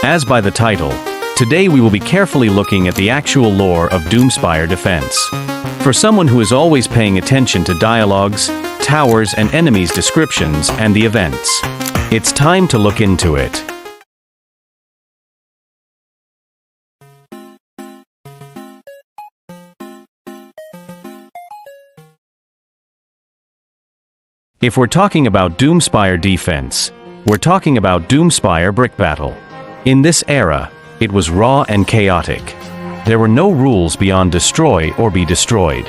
As by the title, today we will be carefully looking at the actual lore of Doomspire Defense. For someone who is always paying attention to dialogues, towers and enemies' descriptions and the events, it's time to look into it. If we're talking about Doomspire Defense, we're talking about Doomspire Brick Battle. In this era, it was raw and chaotic. There were no rules beyond destroy or be destroyed.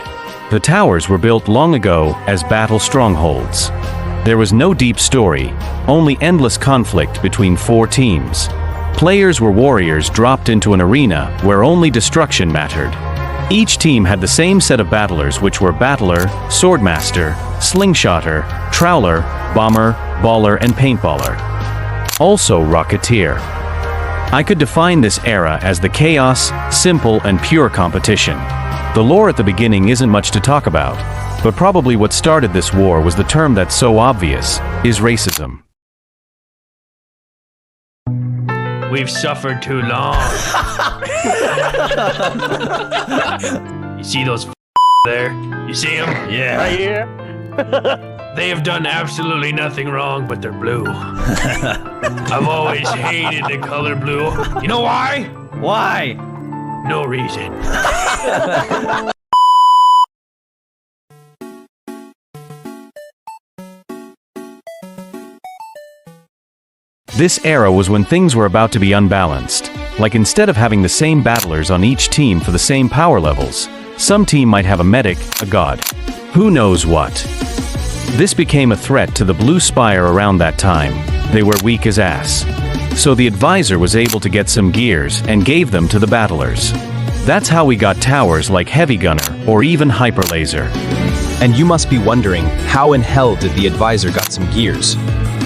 The towers were built long ago as battle strongholds. There was no deep story, only endless conflict between four teams. Players were warriors dropped into an arena where only destruction mattered. Each team had the same set of battlers, which were Battler, Swordmaster, Slingshotter, Trowler, Bomber, Baller and Paintballer. Also Rocketeer. I could define this era as the chaos, simple and pure competition. The lore at the beginning isn't much to talk about, but probably what started this war was the term that's so obvious, is racism. We've suffered too long. You see those there? You see them? Yeah. Right here. They have done absolutely nothing wrong, but they're blue. I've always hated the color blue. You know why? Why? No reason. This era was when things were about to be unbalanced. Like instead of having the same battlers on each team for the same power levels, some team might have a medic, a god. Who knows what? This became a threat to the Blue Spire around that time. They were weak as ass. So the advisor was able to get some gears and gave them to the battlers. That's how we got towers like Heavy Gunner or even Hyper Laser. And you must be wondering, how in hell did the advisor got some gears?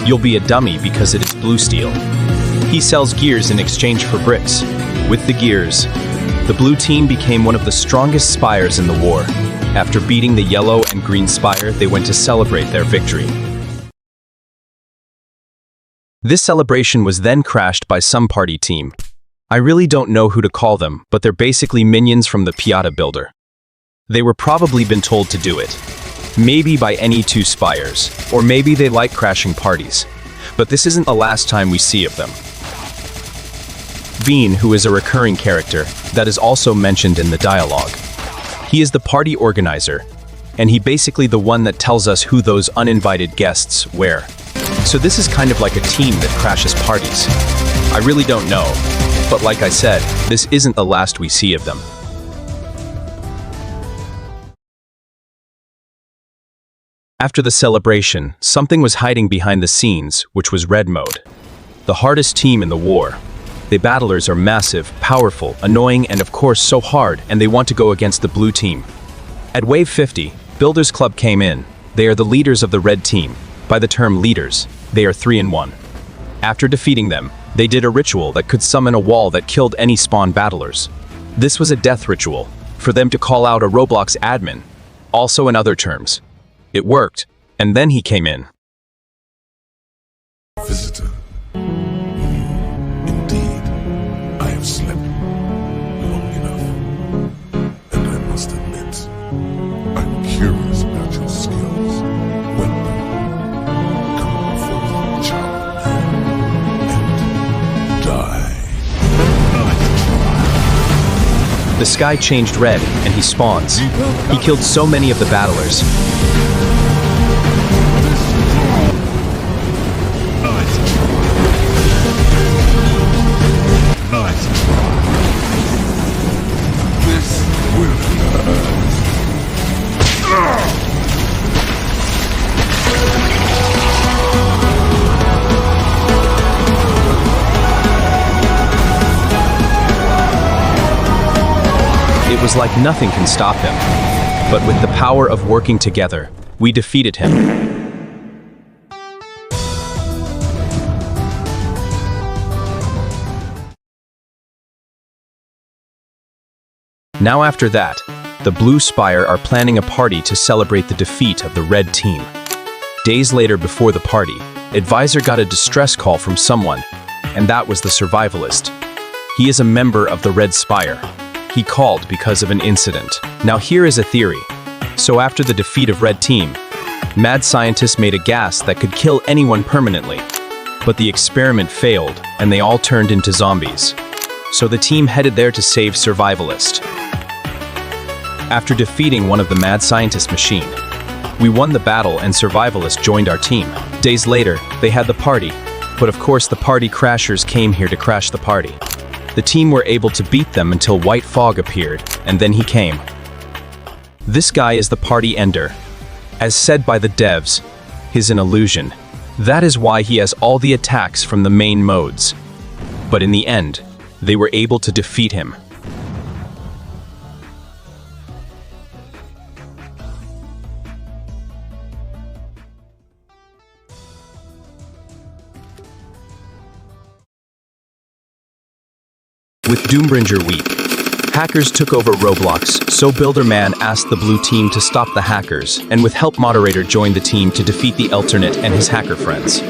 You'll be a dummy because it is blue steel. He sells gears in exchange for bricks. With the gears, the blue team became one of the strongest spires in the war. After beating the yellow and green spire, they went to celebrate their victory. This celebration was then crashed by some party team. I really don't know who to call them, but they're basically minions from the Piata builder. They were probably been told to do it. Maybe by any two spires, or maybe they like crashing parties. But this isn't the last time we see of them. Bean, who is a recurring character, that is also mentioned in the dialogue. He is the party organizer, and he basically the one that tells us who those uninvited guests where. So this is kind of like a team that crashes parties. I really don't know, but like I said, this isn't the last we see of them. After the celebration, something was hiding behind the scenes, which was Red Mode. The hardest team in the war. The battlers are massive, powerful, annoying, and of course so hard, and they want to go against the blue team. At Wave 50, Builders Club came in. They are the leaders of the red team. By the term leaders, they are 3-in-1. After defeating them, they did a ritual that could summon a wall that killed any spawn battlers. This was a death ritual, for them to call out a Roblox admin. Also in other terms. It worked, and then he came in. Visitor. Indeed, I have slept long enough. And I must admit, I'm curious about your skills. Weapon. Come forth, child, and die. The sky changed red, and he spawns. He killed so many of the battlers. It was like nothing can stop him. But with the power of working together, we defeated him. Now after that, the Blue Spire are planning a party to celebrate the defeat of the Red Team. Days later before the party, Advisor got a distress call from someone. and that was the survivalist. He is a member of the Red Spire. He called because of an incident. Now here is a theory. So after the defeat of Red Team, mad scientists made a gas that could kill anyone permanently. But the experiment failed, and they all turned into zombies. So the team headed there to save Survivalist. After defeating one of the mad scientist machine, we won the battle and Survivalist joined our team. Days later, they had the party, but of course the party crashers came here to crash the party. The team were able to beat them until White Fog appeared, and then he came. This guy is the party ender. As said by the devs, he's an illusion. That is why he has all the attacks from the main modes. But in the end, they were able to defeat him. With Doombringer weak, hackers took over Roblox, so Builderman asked the blue team to stop the hackers, and with help moderator joined the team to defeat the alternate and his hacker friends.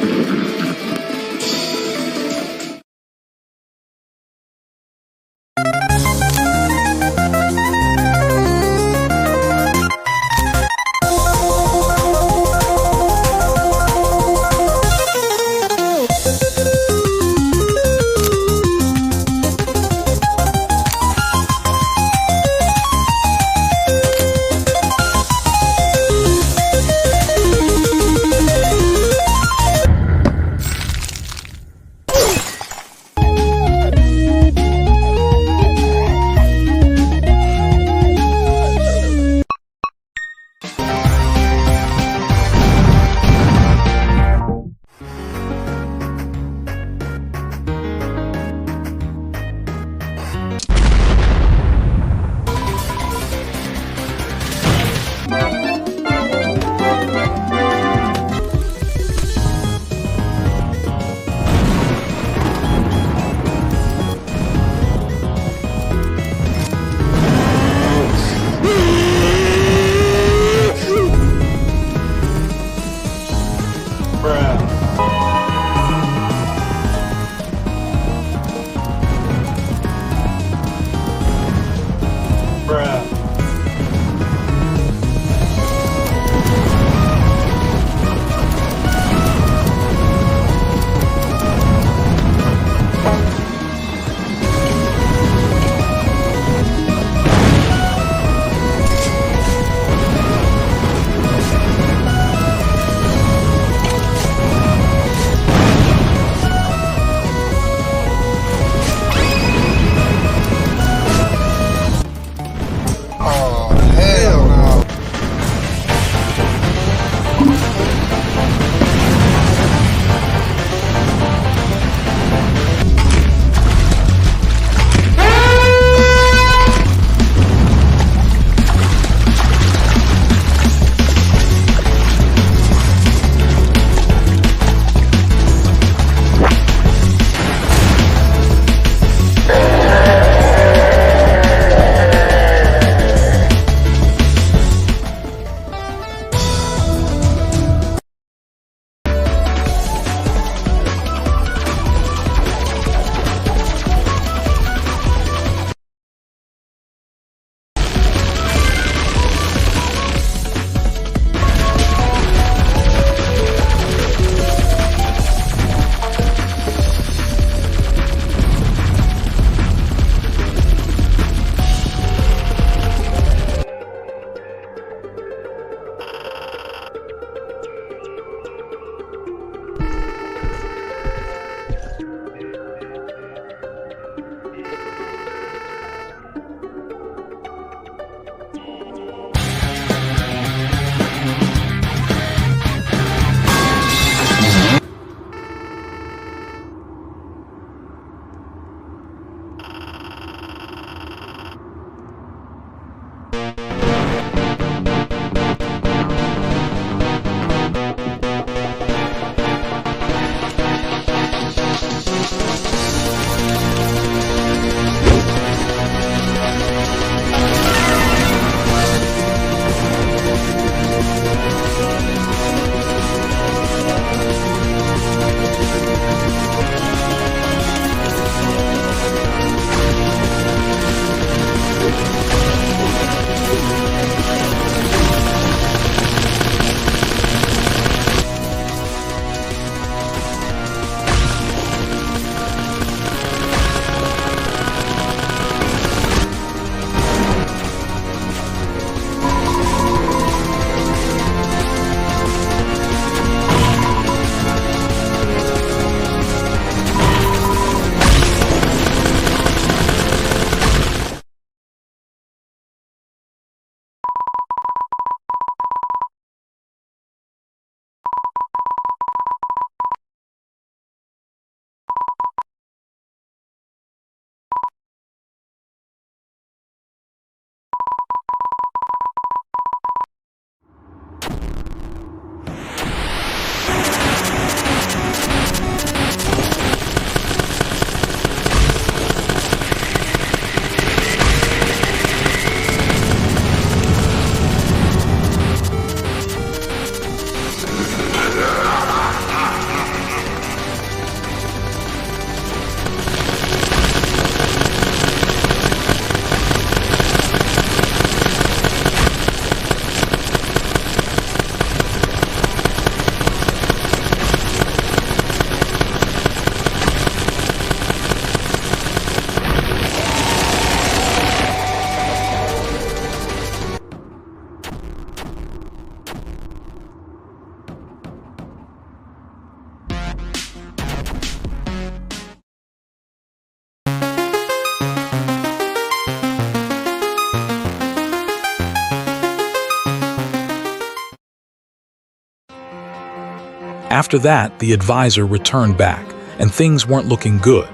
After that, the advisor returned back, and things weren't looking good.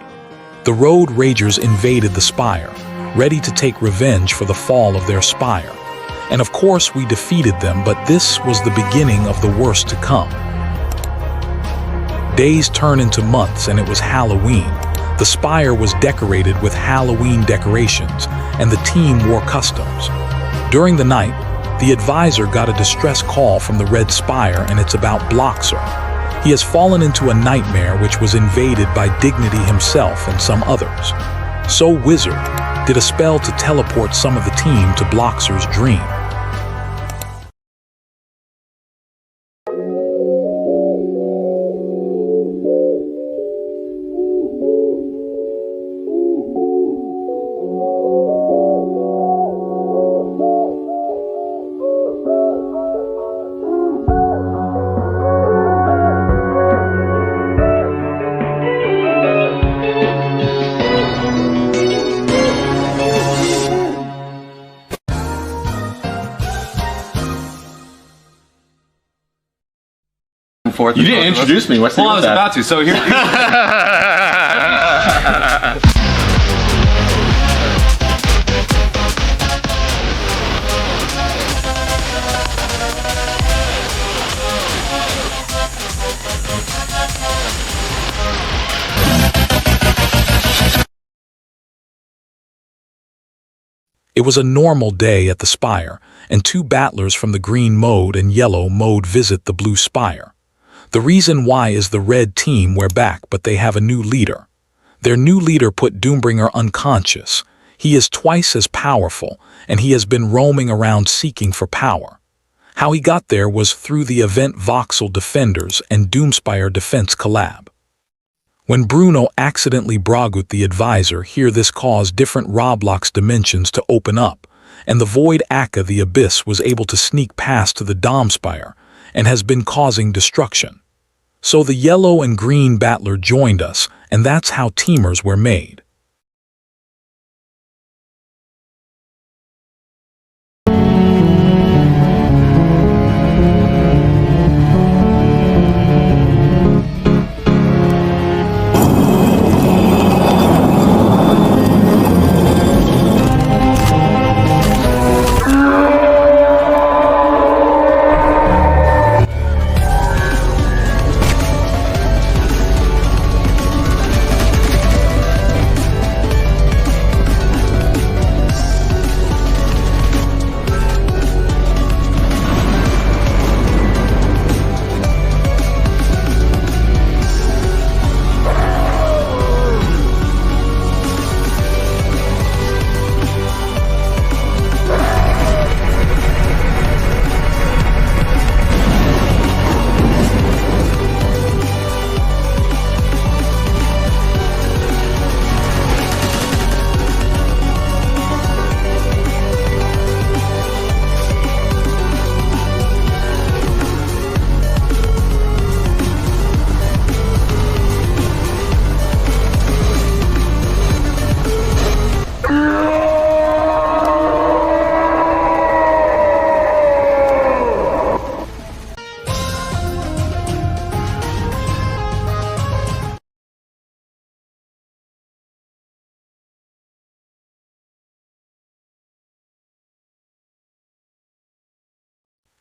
The Road Ragers invaded the Spire, ready to take revenge for the fall of their spire. And of course, we defeated them, but this was the beginning of the worst to come. Days turned into months, and it was Halloween. The Spire was decorated with Halloween decorations, and the team wore costumes. During the night, the advisor got a distress call from the Red Spire, and it's about Bloxer. He has fallen into a nightmare which was invaded by Dignity himself and some others. So Wizard did a spell to teleport some of the team to Bloxer's dream. You didn't introduce me. What's the Well, I was about to. So here. It was a normal day at the Spire, and two battlers from the Green Mode and Yellow Mode visit the Blue Spire. The reason why is the Red team were back, but they have a new leader. Their new leader put Doombringer unconscious. He is twice as powerful, and he has been roaming around seeking for power. How he got there was through the event Voxel Defenders and Doomspire Defense collab. When Bruno accidentally brogut the advisor, here this caused different Roblox dimensions to open up, and the Void Akka the Abyss was able to sneak past to the Doomspire, and has been causing destruction. So the Yellow and Green battler joined us, and that's how teamers were made.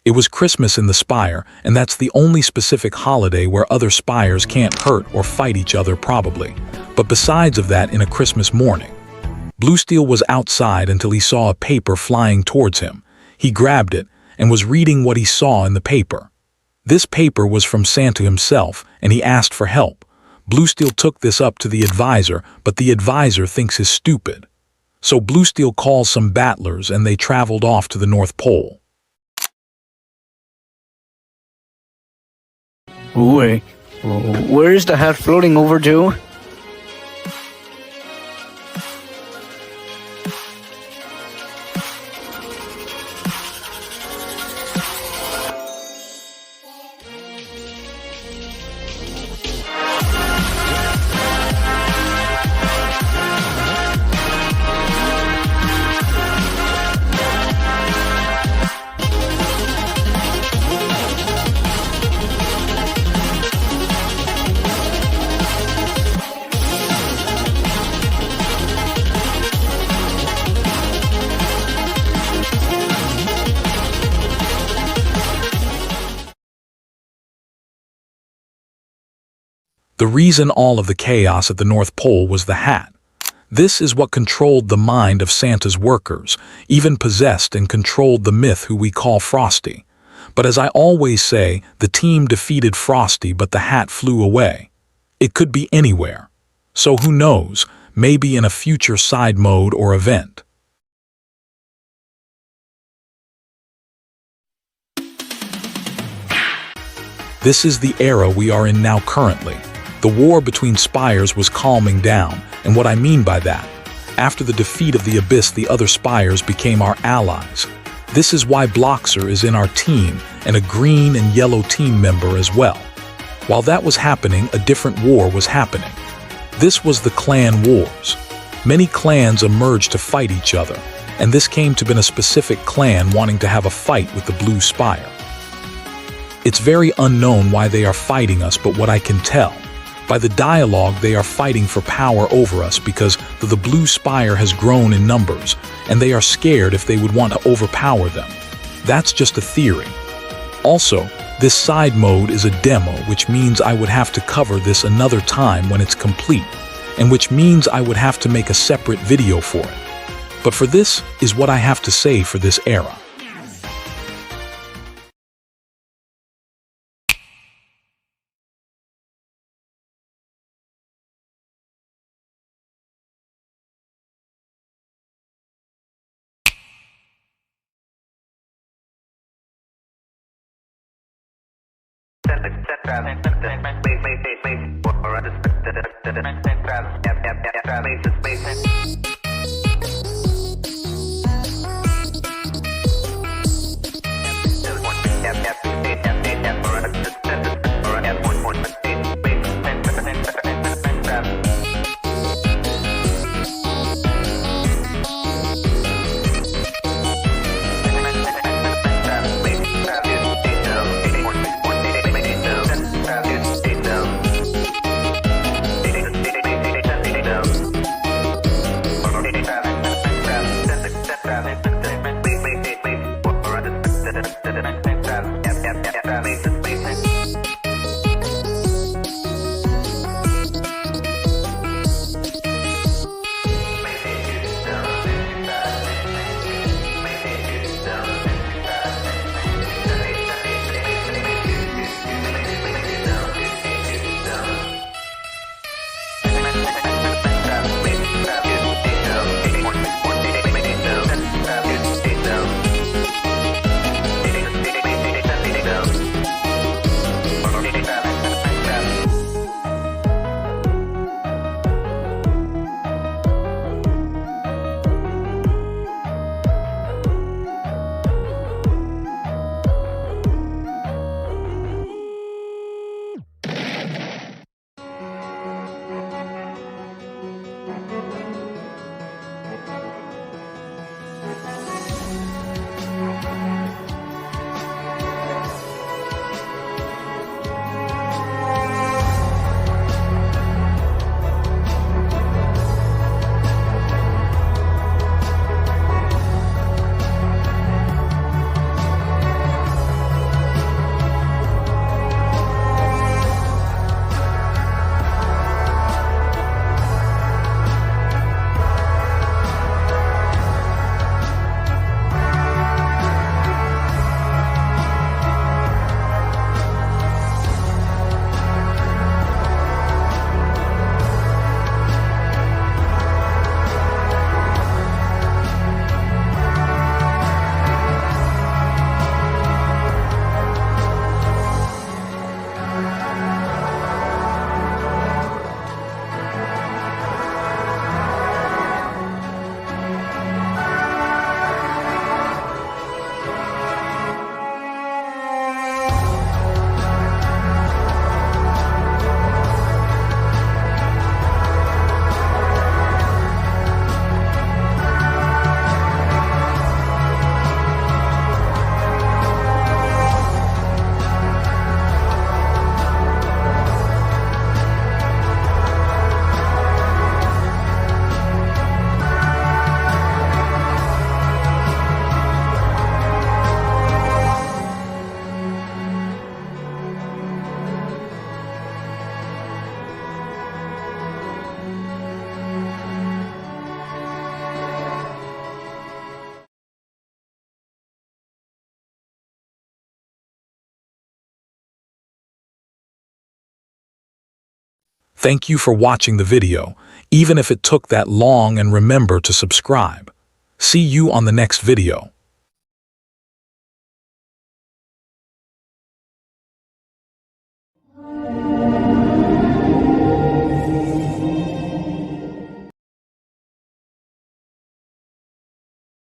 It was Christmas in the Spire, and that's the only specific holiday where other Spires can't hurt or fight each other probably. But besides of that, in a Christmas morning, Bluesteel was outside until he saw a paper flying towards him. He grabbed it and was reading what he saw in the paper. This paper was from Santa himself, and he asked for help. Bluesteel took this up to the advisor, but the advisor thinks he's stupid. So Bluesteel calls some battlers, and they traveled off to the North Pole. Wait, where is the hat floating over to? The reason all of the chaos at the North Pole was the hat. This is what controlled the mind of Santa's workers, even possessed and controlled the myth who we call Frosty. But as I always say, the team defeated Frosty, but the hat flew away. It could be anywhere. So who knows, maybe in a future side mode or event. This is the era we are in now currently. The war between spires was calming down, and what I mean by that, after the defeat of the Abyss, the other spires became our allies. This is why Bloxer is in our team, and a green and yellow team member as well. While that was happening, a different war was happening. This was the clan wars. Many clans emerged to fight each other, and this came to be a specific clan wanting to have a fight with the Blue Spire. It's very unknown why they are fighting us, but what I can tell, by the dialogue, they are fighting for power over us because the Blue Spire has grown in numbers, and they are scared if they would want to overpower them. That's just a theory. Also, this side mode is a demo, which means I would have to cover this another time when it's complete, and which means I would have to make a separate video for it. But for this is what I have to say for this era. Thank you for watching the video, even if it took that long, and remember to subscribe. See you on the next video.